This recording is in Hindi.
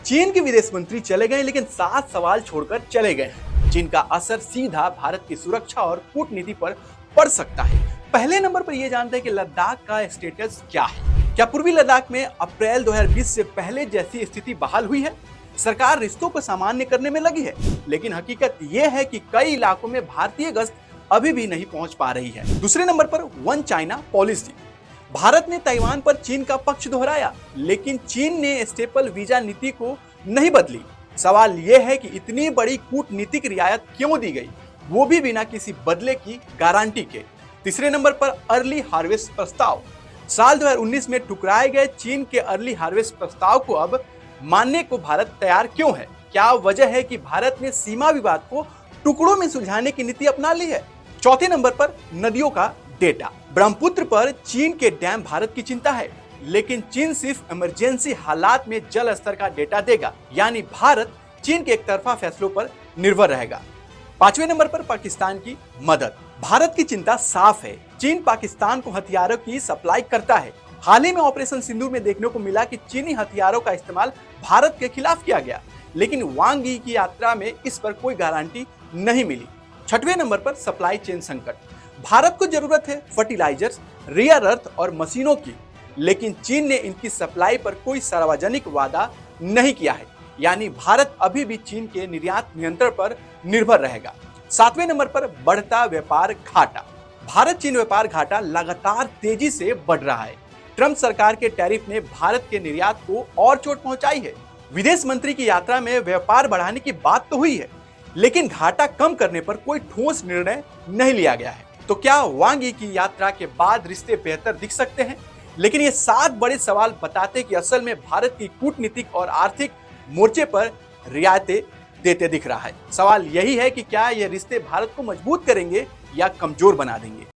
चीन के विदेश मंत्री चले गए, लेकिन 7 सवाल छोड़कर चले गए हैं जिनका असर सीधा भारत की सुरक्षा और कूटनीति पर पड़ सकता है। पहले नंबर पर यह जानते हैं कि लद्दाख का स्टेटस क्या है। क्या पूर्वी लद्दाख में अप्रैल 2020 से पहले जैसी स्थिति बहाल हुई है? सरकार रिश्तों को सामान्य करने में लगी है, लेकिन हकीकत यह है कि कई इलाकों में भारतीय गश्त अभी भी नहीं पहुंच पा रही है। दूसरे नंबर पर वन चाइना पॉलिसी। भारत ने ताइवान पर चीन का पक्ष दोहराया, लेकिन चीन ने स्टेपल वीजा नीति को नहीं बदली। सवाल यह है कि इतनी बड़ी कूटनीतिक रियायत क्यों दी गई, वो भी बिना किसी बदले की गारंटी के। तीसरे नंबर पर अर्ली हार्वेस्ट प्रस्ताव। साल 2019 में ठुकराए गए चीन के अर्ली हार्वेस्ट प्रस्ताव को अब मानने को भारत तैयार क्यों है? क्या वजह है कि भारत ने सीमा विवाद को टुकड़ों में सुलझाने की नीति अपना ली है? चौथे नंबर पर नदियों का डेटा। ब्रह्मपुत्र पर चीन के डैम भारत की चिंता है, लेकिन चीन सिर्फ इमरजेंसी हालात में जल स्तर का डेटा देगा, यानी भारत चीन के एक तरफा फैसलों पर निर्भर रहेगा। पांचवें नंबर पर पाकिस्तान की मदद। भारत की चिंता साफ है, चीन पाकिस्तान को हथियारों की सप्लाई करता है। हाल ही में ऑपरेशन सिंदूर में देखने को मिला कि चीनी हथियारों का इस्तेमाल भारत के खिलाफ किया गया, लेकिन वांग यी की यात्रा में इस पर कोई गारंटी नहीं मिली। छठवें नंबर पर सप्लाई चेन संकट। भारत को जरूरत है फर्टिलाइजर्स, रेयर अर्थ और मशीनों की, लेकिन चीन ने इनकी सप्लाई पर कोई सार्वजनिक वादा नहीं किया है, यानी भारत अभी भी चीन के निर्यात नियंत्रण पर निर्भर रहेगा। सातवें नंबर पर बढ़ता व्यापार घाटा। भारत चीन व्यापार घाटा लगातार तेजी से बढ़ रहा है। ट्रंप सरकार के टैरिफ ने भारत के निर्यात को और चोट पहुंचाई है। विदेश मंत्री की यात्रा में व्यापार बढ़ाने की बात तो हुई है, लेकिन घाटा कम करने पर कोई ठोस निर्णय नहीं लिया गया है। तो क्या वांग यी की यात्रा के बाद रिश्ते बेहतर दिख सकते हैं? लेकिन ये 7 बड़े सवाल बताते कि असल में भारत की कूटनीतिक और आर्थिक मोर्चे पर रियायतें देते दिख रहा है। सवाल यही है कि क्या ये रिश्ते भारत को मजबूत करेंगे या कमजोर बना देंगे।